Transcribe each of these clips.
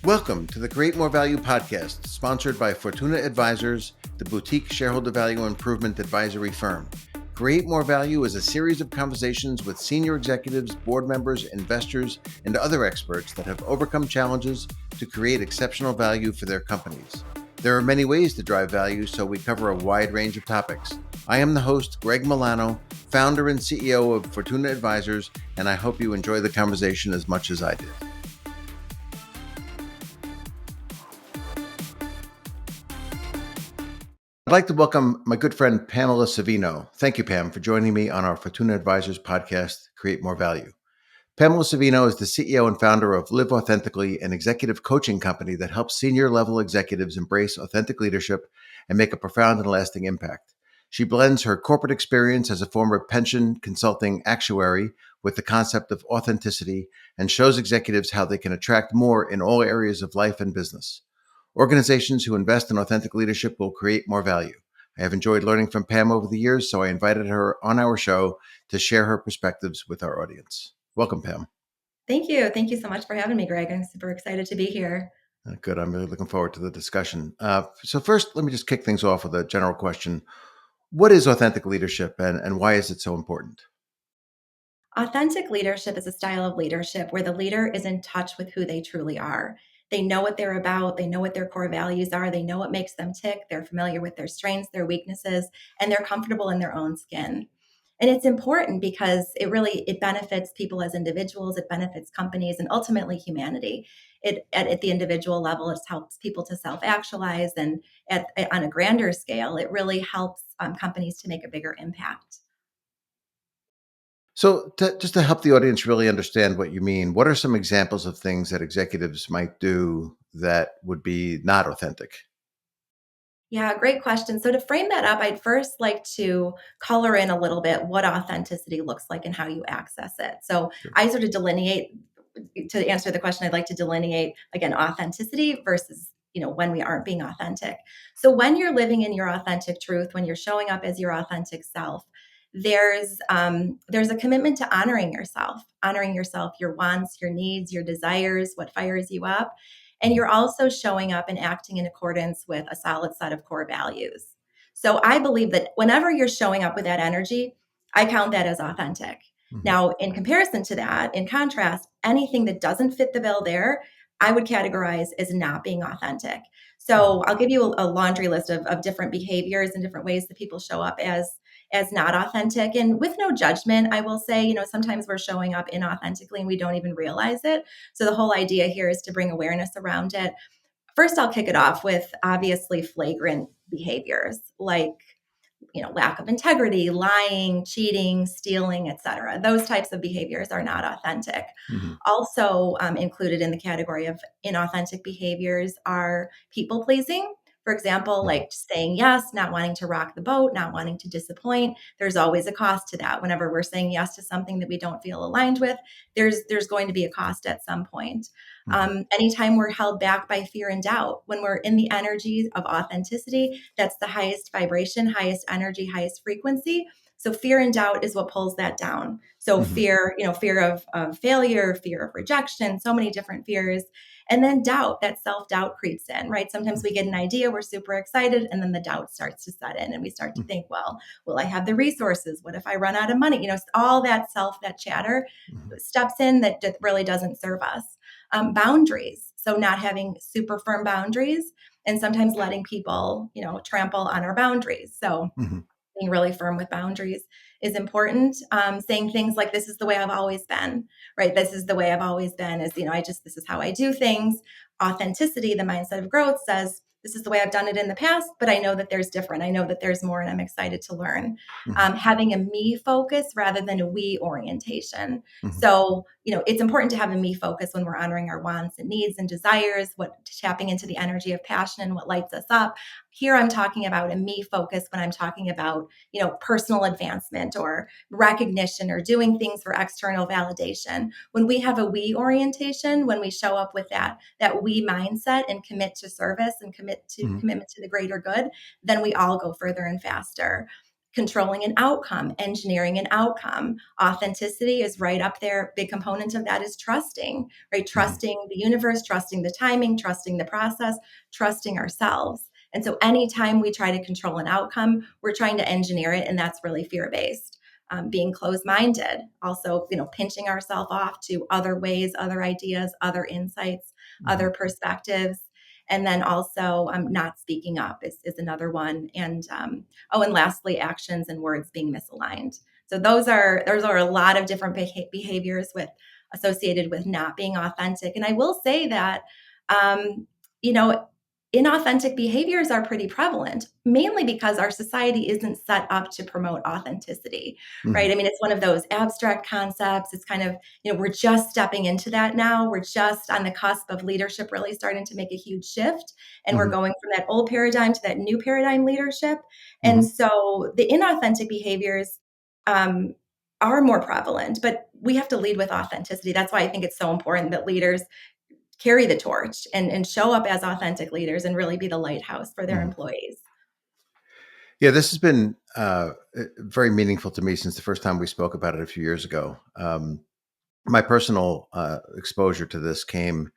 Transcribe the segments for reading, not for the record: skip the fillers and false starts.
Welcome to the Create More Value podcast, sponsored by FORTUNA Advisors, the boutique shareholder value improvement advisory firm. Create More Value is a series of conversations with senior executives, board members, investors, and other experts that have overcome challenges to create exceptional value for their companies. There are many ways to drive value, so we cover a wide range of topics. I am the host, Greg Milano, founder and CEO of FORTUNA Advisors, and I hope you enjoy the conversation as much as I did. I'd like to welcome my good friend, Pamela Savino. Thank you, Pam, for joining me on our FORTUNA Advisors podcast, Create More Value. Pamela Savino is the CEO and founder of Live Authentically, an executive coaching company that helps senior level executives embrace authentic leadership and make a profound and lasting impact. She blends her corporate experience as a former pension consulting actuary with the concept of authenticity and shows executives how they can attract more in all areas of life and business. Organizations who invest in authentic leadership will create more value. I have enjoyed learning from Pam over the years, so I invited her on our show to share her perspectives with our audience. Welcome, Pam. Thank you. Thank you so much for having me, Greg. I'm super excited to be here. Good. I'm really looking forward to the discussion. So first, let me just kick things off with a general question. What is authentic leadership and why is it so important? Authentic leadership is a style of leadership where the leader is in touch with who they truly are. They know what they're about. They know what their core values are. They know what makes them tick. They're familiar with their strengths, their weaknesses, and they're comfortable in their own skin. And it's important because it benefits people as individuals, it benefits companies, and ultimately humanity. At the individual level, it helps people to self-actualize, and on a grander scale, it really helps companies to make a bigger impact. So just to help the audience really understand what you mean, what are some examples of things that executives might do that would be not authentic? Yeah, great question. So to frame that up, I'd first like to color in a little bit what authenticity looks like and how you access it. So Sure. I sort of delineate to answer the question, I'd like to delineate again authenticity versus when we aren't being authentic. So when you're living in your authentic truth, when you're showing up as your authentic self, there's a commitment to honoring yourself, your wants, your needs, your desires, what fires you up, and you're also showing up and acting in accordance with a solid set of core values. So I believe that whenever you're showing up with that energy, I count that as authentic. Mhm. Now, in comparison to that, in contrast, anything that doesn't fit the bill there, I would categorize as not being authentic. Mhm. So I'll give you a laundry list of different behaviors and different ways that people show up as not authentic. And with no judgment, I will say, sometimes we're showing up inauthentically and we don't even realize it. So the whole idea here is to bring awareness around it. First, I'll kick it off with obviously flagrant behaviors like lack of integrity, lying, cheating, stealing, etc. Those types of behaviors are not authentic. Mhm. Also included in the category of inauthentic behaviors are people pleasing. For example, Mhm. like saying yes, not wanting to rock the boat, not wanting to disappoint. There's always a cost to that. Whenever we're saying yes to something that we don't feel aligned with, there's going to be a cost at some point. Mhm. Anytime we're held back by fear and doubt, when we're in the energy of authenticity, that's the highest vibration, highest energy, highest frequency. So fear and doubt is what pulls that down. So Mhm. fear of failure, fear of rejection, so many different fears. And then doubt, that self-doubt creeps in, right? Sometimes we get an idea, we're super excited, and then the doubt starts to set in and we start to think, well, will I have the resources? What if I run out of money? All that chatter Mhm. steps in that really doesn't serve us. Boundaries. So not having super firm boundaries and sometimes letting people, trample on our boundaries. So Mhm. being really firm with boundaries is important. Saying things like, this is the way I've always been, right? This is the way I've always been is, this is how I do things. Authenticity, the mindset of growth says, this is the way I've done it in the past, but I know that there's different. I know that there's more and I'm excited to learn. Mhm. Having a me focus rather than a we orientation. Mhm. So, it's important to have a me focus when we're honoring our wants and needs and desires, tapping into the energy of passion and what lights us up. Here I'm talking about a me focus when I'm talking about, personal advancement or recognition or doing things for external validation. When we have a we orientation, when we show up with that we mindset and commit to service and Mhm. commitment to the greater good, then we all go further and faster. controlling an outcome, engineering an outcome. Authenticity is right up there. Big component of that is trusting, right? Mhm. Trusting the universe, trusting the timing, trusting the process, trusting ourselves. And so anytime we try to control an outcome, we're trying to engineer it, and that's really fear-based. Being closed-minded, also, pinching ourselves off to other ways, other ideas, other insights, Mhm. other perspectives. And then also not speaking up is another one. And and lastly, actions and words being misaligned. So those are a lot of different behaviors with associated with not being authentic. And I will say that um, you know inauthentic behaviors are pretty prevalent, mainly because our society isn't set up to promote authenticity, right? Mhm. I mean, it's one of those abstract concepts. It's kind of, we're just stepping into that now. We're just on the cusp of leadership really starting to make a huge shift. And we're Mhm. going from that old paradigm to that new paradigm leadership. And Mhm. so the inauthentic behaviors um, are more prevalent, but we have to lead with authenticity. That's why I think it's so important that leaders carry the torch and show up as authentic leaders and really be the lighthouse for their Mhm. employees. Yeah, this has been very meaningful to me since the first time we spoke about it a few years ago. My personal exposure to this came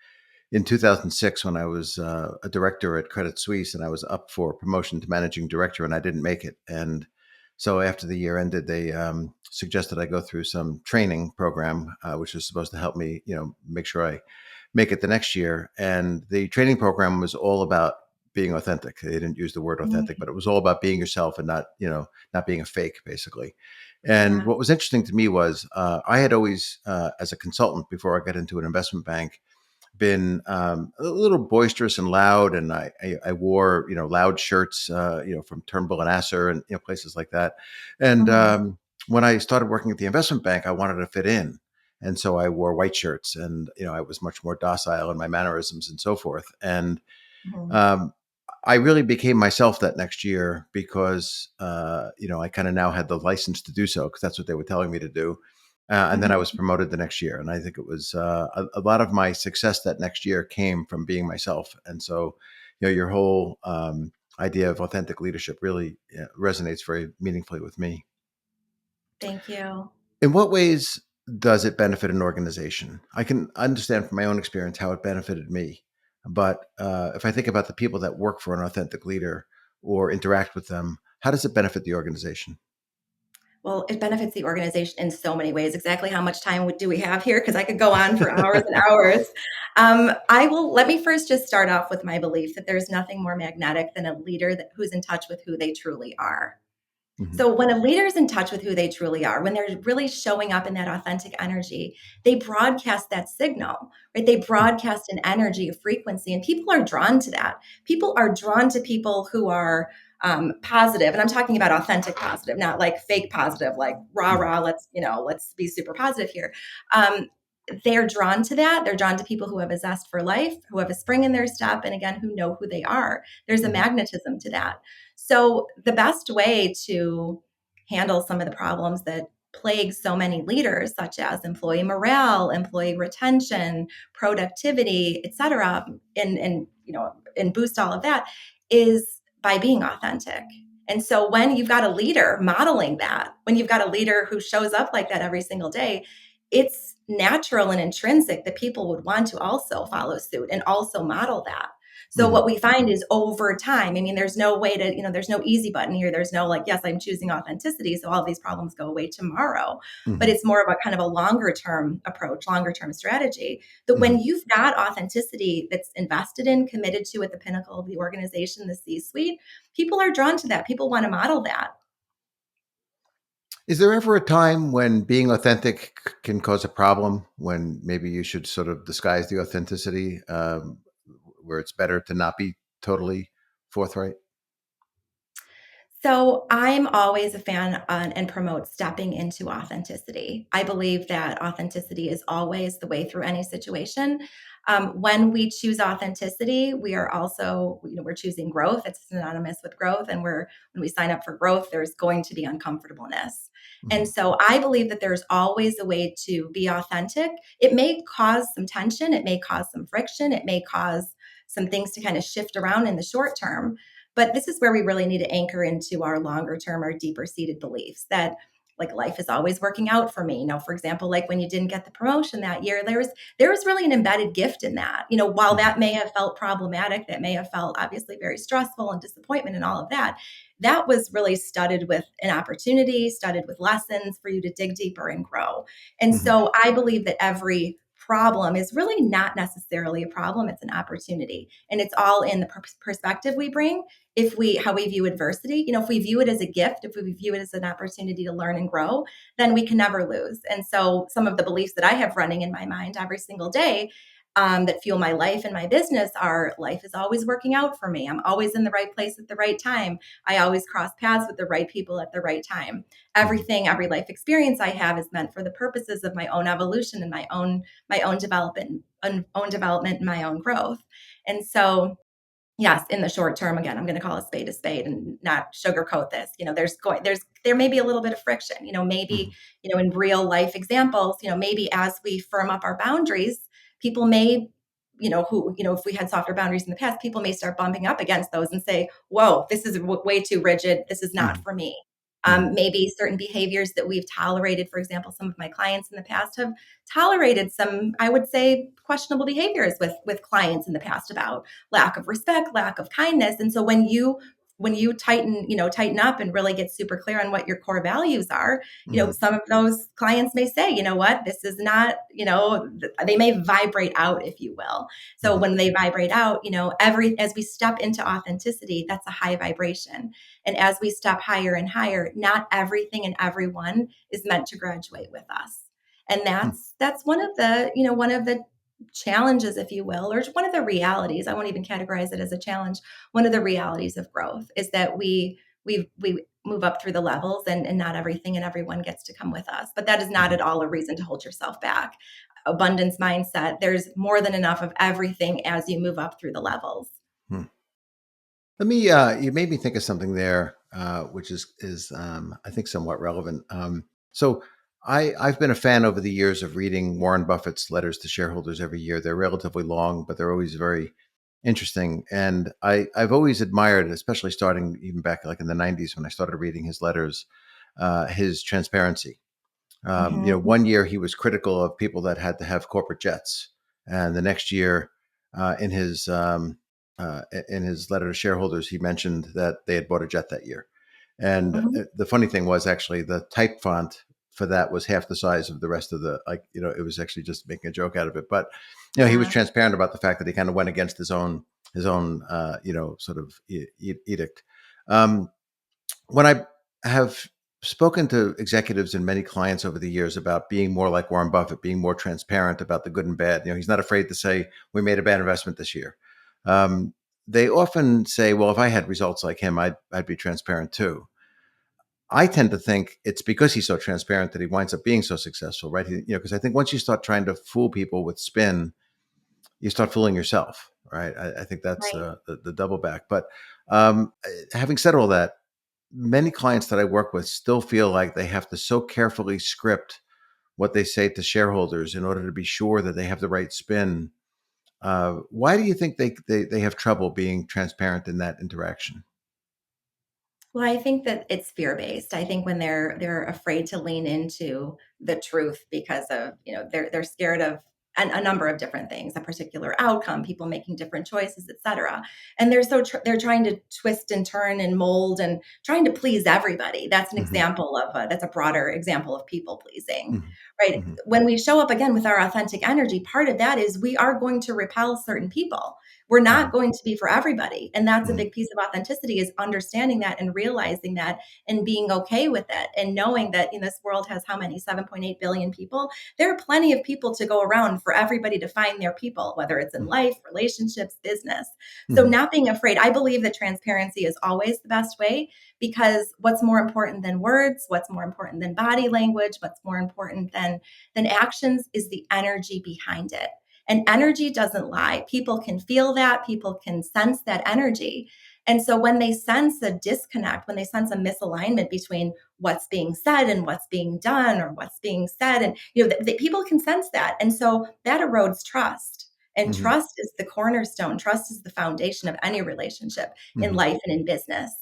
in 2006 when I was a director at Credit Suisse, and I was up for promotion to managing director, and I didn't make it. And so after the year ended, they suggested I go through some training program, which was supposed to help me, make sure I make it the next year. And the training program was all about being authentic. They didn't use the word authentic, Mhm. but it was all about being yourself and not, not being a fake, basically. And Yeah. what was interesting to me was I had always, as a consultant before I got into an investment bank, been a little boisterous and loud, and I wore loud shirts, from Turnbull and Asser and places like that. And Mhm. when I started working at the investment bank, I wanted to fit in, and so I wore white shirts, and I was much more docile in my mannerisms and so forth. And Mhm. um, I really became myself that next year because I kind of now had the license to do so because that's what they were telling me to do. And then I was Mhm. promoted the next year, and I think it was a lot of my success that next year came from being myself. And so, your whole idea of authentic leadership really resonates very meaningfully with me. Thank you. In what ways does it benefit an organization? I can understand from my own experience how it benefited me. But if I think about the people that work for an authentic leader or interact with them, how does it benefit the organization? Well, it benefits the organization in so many ways. Exactly how much time do we have here? Because I could go on for hours and hours. Let me first just start off with my belief that there's nothing more magnetic than a leader who's in touch with who they truly are. Mhm. So when a leader is in touch with who they truly are, when they're really showing up in that authentic energy, they broadcast that signal, right? They broadcast an energy, a frequency, and people are drawn to that. People are drawn to people who are positive, and I'm talking about authentic positive, not like fake positive, like rah Mhm. rah. Let's be super positive here. Um, they're drawn to that. They're drawn to people who have a zest for life, who have a spring in their step, and again, who know who they are. There's a Mhm. magnetism to that. So, the best way to handle some of the problems that plague so many leaders, such as employee morale, employee retention, productivity, et cetera, and boost all of that, is by being authentic. And so, when you've got a leader modeling that, when you've got a leader who shows up like that every single day, it's natural and intrinsic that people would want to also follow suit and also model that. So Mhm. what we find is over time, I mean, there's no way to, there's no easy button here. There's no like, yes, I'm choosing authenticity, so all these problems go away tomorrow. But Mhm. it's more of a kind of a longer term approach, longer term strategy. That Mhm. when you've got authenticity that's invested in, committed to at the pinnacle of the organization, the C suite, people are drawn to that. People want to model that. Is there ever a time when being authentic can cause a problem? When maybe you should sort of disguise the authenticity, where it's better to not be totally forthright? So I'm always a fan on, and promote stepping into authenticity. I believe that authenticity is always the way through any situation. When we choose authenticity, we are also, we're choosing growth. It's synonymous with growth, and when we sign up for growth, there's going to be uncomfortableness. And Mhm. so I believe that there's always a way to be authentic. It may cause some tension, it may cause some friction, it may cause some things to kind of shift around in the short term, But this is where we really need to anchor into our longer term, our deeper seated beliefs that like life is always working out for me. For example, like when you didn't get the promotion that year, there was really an embedded gift in that. While Mhm. that may have felt problematic, that may have felt obviously very stressful and disappointment and all of that, that was really studded with an opportunity, studded with lessons for you to dig deeper and grow. And Mhm. so I believe that every problem is really not necessarily a problem, it's an opportunity, and it's all in the perspective we bring. If we how we view adversity, if we view it as a gift, if we view it as an opportunity to learn and grow, then we can never lose. And so some of the beliefs that I have running in my mind every single day, that fuel my life and my business are: life is always working out for me, I'm always in the right place at the right time, I always cross paths with the right people at the right time, Mhm. every life experience I have is meant for the purposes of my own evolution and my own development and my own growth. And so, yes, in the short term, again, I'm going to call a spade and not sugarcoat this. There may be a little bit of friction. Maybe Mhm. in real life examples, maybe as we firm up our boundaries, people may, if we had softer boundaries in the past, people may start bumping up against those and say, "Whoa, this is way too rigid. This is not Mhm. for me." Mhm. Maybe certain behaviors that we've tolerated, for example, some of my clients in the past have tolerated some, I would say, questionable behaviors with clients in the past about lack of respect, lack of kindness. And so when you tighten up and really get super clear on what your core values are, Mhm. some of those clients may say, you know what, this is not, they may vibrate out, if you will. So Mhm. when they vibrate out, every as we step into authenticity, that's a high vibration. And as we step higher and higher, not everything and everyone is meant to graduate with us. And Mhm. that's one of the challenges, if you will, or one of the realities. I won't even categorize it as a challenge. One of the realities of growth is that we move up through the levels, and not everything and everyone gets to come with us. But that is not Mhm. at all a reason to hold yourself back. Abundance mindset, there's more than enough of everything as you move up through the levels. Mhm. Let me. You made me think of something there, which is I think somewhat relevant. So I've been a fan over the years of reading Warren Buffett's letters to shareholders every year. They're relatively long, but they're always very interesting. And I've always admired, especially starting even back like in the '90s when I started reading his letters, his transparency. Mhm. One year he was critical of people that had to have corporate jets, and the next year, uh, in his um, in his letter to shareholders, he mentioned that they had bought a jet that year. And Mhm. the funny thing was actually the type font for that was half the size of the rest of the it was actually just making a joke out of it. But he was Yeah. transparent about the fact that he kind of went against his own sort of edict. Um, when I have spoken to executives and many clients over the years about being more like Warren Buffett, being more transparent about the good and bad, he's not afraid to say, we made a bad investment this year. Um, they often say, well, if I had results like him, I'd be transparent too. I tend to think it's because he's so transparent that he winds up being so successful, right? Because I think once you start trying to fool people with spin, you start fooling yourself, right? I think that's Right. the double back. But having said all that, many clients that I work with still feel like they have to so carefully script what they say to shareholders in order to be sure that they have the right spin. Why do you think they have trouble being transparent in that interaction? Well, I think that it's fear-based. I think when they're afraid to lean into the truth because of, they're scared of a number of different things, a particular outcome, people making different choices, et cetera. And they're trying to twist and turn and mold and trying to please everybody. That's an Hmm. example of that's a broader example of people pleasing, Hmm. right? Hmm. When we show up again with our authentic energy, part of that is we are going to repel certain people. We're not Hmm. going to be for everybody. And that's a Hmm. big piece of authenticity, is understanding that and realizing that and being okay with it and knowing that in this world has how many 7.8 billion people. There are plenty of people to go around for everybody to find their people, whether it's in life, relationships, business. So Hmm. not being afraid. I believe that transparency is always the best way, because what's more important than words, what's more important than body language, what's more important than actions is the energy behind it. And energy doesn't lie. People can feel that, people can sense that energy. And so when they sense a disconnect, when they sense a misalignment between what's being said and what's being done, or what's being said, and people can sense that. And so that erodes trust. And Hmm. trust is the cornerstone. Trust is the foundation of any relationship in Hmm. life and in business.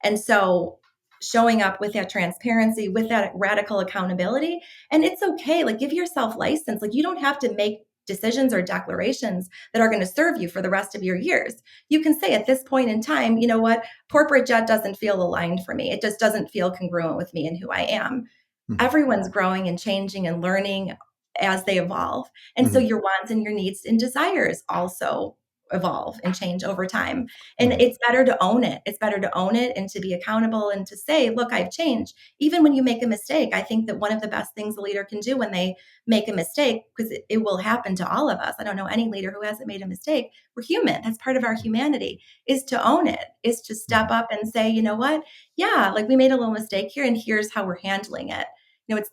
And so showing up with that transparency, with that radical accountability, and it's okay. Like, give yourself license. Like, you don't have to make decisions or declarations that are going to serve you for the rest of your years. You can say at this point in time, you know what, corporate jet doesn't feel aligned for me. It just doesn't feel congruent with me and who I am. Hmm. Everyone's growing and changing and learning as they evolve. And so Hmm. your wants and your needs and desires also evolve and change over time. And Right. it's better to own it. It's better to own it and to be accountable and to say, look, I've changed. Even when you make a mistake, I think that one of the best things a leader can do when they make a mistake, because it will happen to all of us. I don't know any leader who hasn't made a mistake. We're human. That's part of our humanity, is to own it, is to step Hmm. up and say, you know what? Yeah, like we made a little mistake here and here's how we're handling it. It's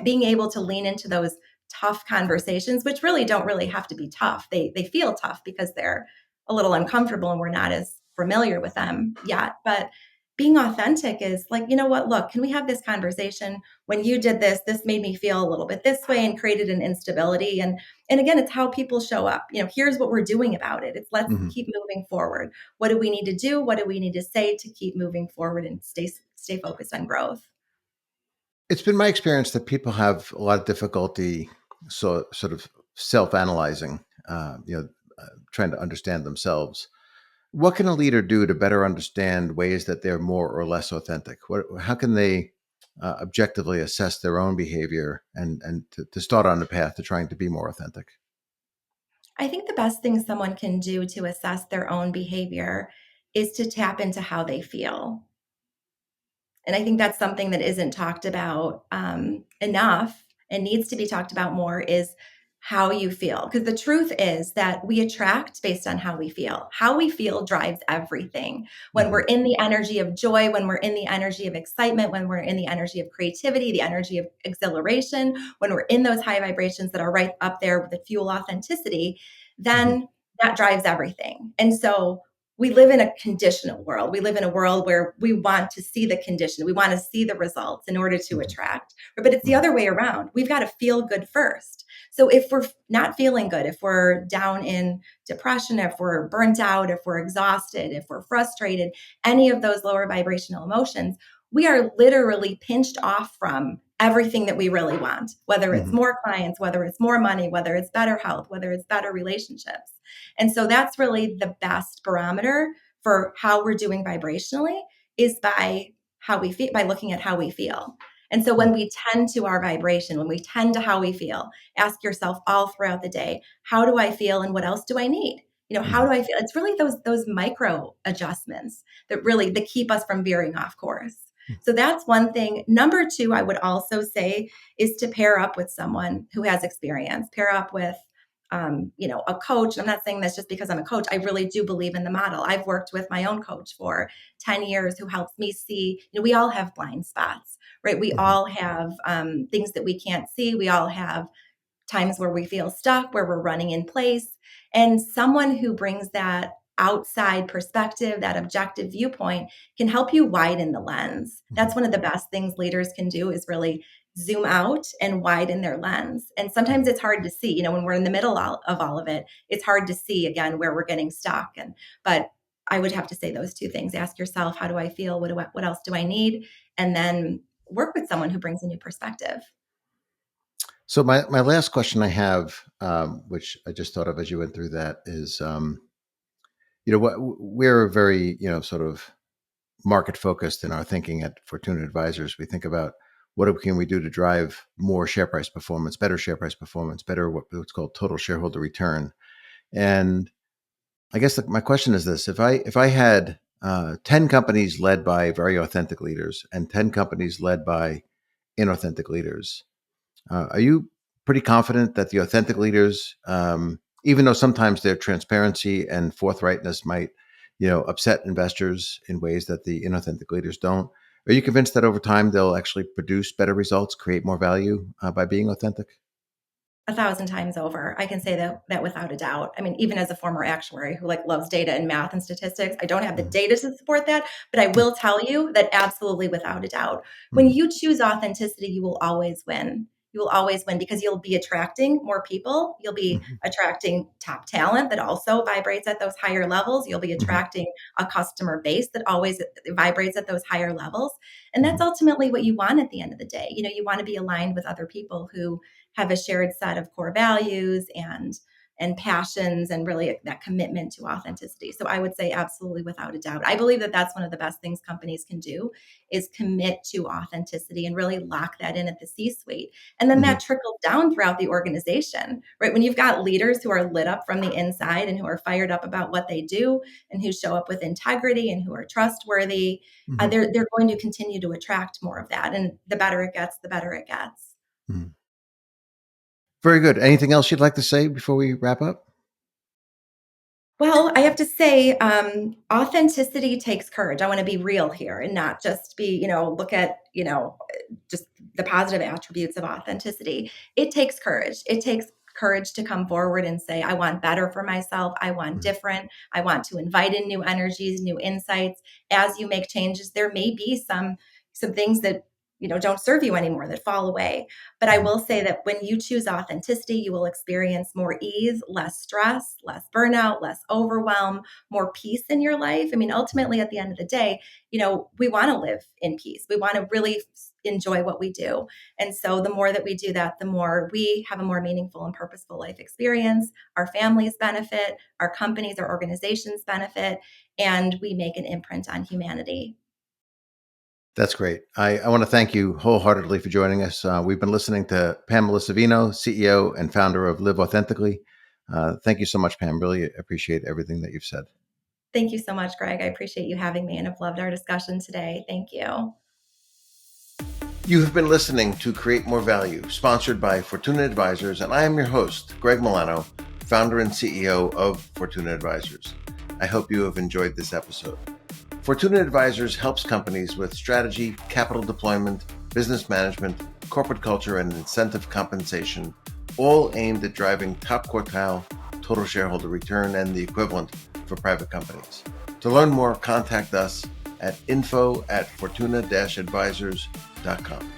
being able to lean into those tough conversations, which really don't really have to be tough. They feel tough because they're a little uncomfortable and we're not as familiar with them yet. But being authentic is like, you know what, look, can we have this conversation? When you did this, this made me feel a little bit this way and created an instability. And again, it's how people show up. Here's what we're doing about it. It's let's Hmm. keep moving forward. What do we need to do? What do we need to say to keep moving forward and stay focused on growth? It's been my experience that people have a lot of difficulty, sort of self-analyzing, trying to understand themselves. What can a leader do to better understand ways that they're more or less authentic? How can they objectively assess their own behavior and to start on the path to trying to be more authentic? I think the best thing someone can do to assess their own behavior is to tap into how they feel. And I think that's something that isn't talked about enough and needs to be talked about more, is how you feel. Because the truth is that we attract based on how we feel. How we feel drives everything. When Hmm. we're in the energy of joy, when we're in the energy of excitement, when we're in the energy of creativity, the energy of exhilaration, when we're in those high vibrations that are right up there with the fuel authenticity, Hmm. then that drives everything. And so we live in a conditional world. We live in a world where we want to see the condition. We want to see the results in order to Hmm. attract. But it's the Hmm. other way around. We've got to feel good first. So if we're not feeling good, if we're down in depression, if we're burnt out, if we're exhausted, if we're frustrated, any of those lower vibrational emotions, we are literally pinched off from everything that we really want, whether it's Hmm. more clients, whether it's more money, whether it's better health, whether it's better relationships. And so that's really the best barometer for how we're doing vibrationally, is by how we feel, by looking at how we feel. And so when we tend to our vibration, when we tend to how we feel, ask yourself all throughout the day, how do I feel and what else do I need? How Hmm. do I feel? It's really those micro adjustments that keep us from veering off course. So that's one thing. Number two, I would also say, is to pair up with someone who has experience. Pair up with a coach. I'm not saying this just because I'm a coach. I really do believe in the model. I've worked with my own coach for 10 years who helps me see, we all have blind spots, right? We Hmm. all have things that we can't see. We all have times where we feel stuck, where we're running in place. And someone who brings that outside perspective, that objective viewpoint, can help you widen the lens. Hmm. That's one of the best things leaders can do, is really zoom out and widen their lens. And sometimes it's hard to see, when we're in the middle of all of it, it's hard to see again where we're getting stuck. But I would have to say those two things. Ask yourself, how do I feel? What else do I need? And then work with someone who brings a new perspective. So my last question I have, which I just thought of as you went through that, is what we're very sort of market focused in our thinking at Fortuna Advisors. We think about can we do to drive more share price performance, better share price performance, better what's called total shareholder return. And I guess my question is this: if I had 10 companies led by very authentic leaders and 10 companies led by inauthentic leaders, are you pretty confident that the authentic leaders, even though sometimes their transparency and forthrightness might, upset investors in ways that the inauthentic leaders don't, are you convinced that over time they'll actually produce better results, create more value by being authentic? 1,000 times over. I can say that without a doubt. I mean, even as a former actuary who loves data and math and statistics, I don't have the Mhm. data to support that, but I will tell you that absolutely without a doubt. When Mhm. you choose authenticity, you will always win. you will always win because you'll be attracting more people. You'll be Hmm. attracting top talent that also vibrates at those higher levels. You'll be Hmm. attracting a customer base that always vibrates at those higher levels. And that's Hmm. ultimately what you want at the end of the day. You want to be aligned with other people who have a shared set of core values and passions and really that commitment to authenticity. So I would say absolutely without a doubt. I believe that that's one of the best things companies can do is commit to authenticity and really lock that in at the C-suite. And then that Hmm. trickles down throughout the organization, right? When you've got leaders who are lit up from the inside and who are fired up about what they do and who show up with integrity and who are trustworthy, Hmm. they're going to continue to attract more of that. And the better it gets, the better it gets. Hmm. Very good. Anything else you'd like to say before we wrap up? Well, I have to say, authenticity takes courage. I want to be real here and not just be, look at, just the positive attributes of authenticity. It takes courage. It takes courage to come forward and say, I want better for myself. I want Mhm. different. I want to invite in new energies, new insights. As you make changes, there may be some things that don't serve you anymore that fall away. But I Mhm. will say that when you choose authenticity, you will experience more ease, less stress, less burnout, less overwhelm, more peace in your life. I mean, Mhm. ultimately, at the end of the day, we want to live in peace. We want to really enjoy what we do. And so the more that we do that, the more we have a more meaningful and purposeful life experience. Our families benefit, our companies, our organizations benefit, and we make an imprint on humanity. That's great. I want to thank you wholeheartedly for joining us. We've been listening to Pamela Savino, CEO and founder of Live Authentically. Thank you so much, Pam. Really appreciate everything that you've said. Thank you so much, Greg. I appreciate you having me and have loved our discussion today. Thank you. You have been listening to Create More Value, sponsored by Fortuna Advisors, and I am your host, Greg Milano, founder and CEO of Fortuna Advisors. I hope you have enjoyed this episode. Fortuna Advisors helps companies with strategy, capital deployment, business management, corporate culture, and incentive compensation, all aimed at driving top quartile total shareholder return and the equivalent for private companies. To learn more, contact us at info@fortuna-advisors.com.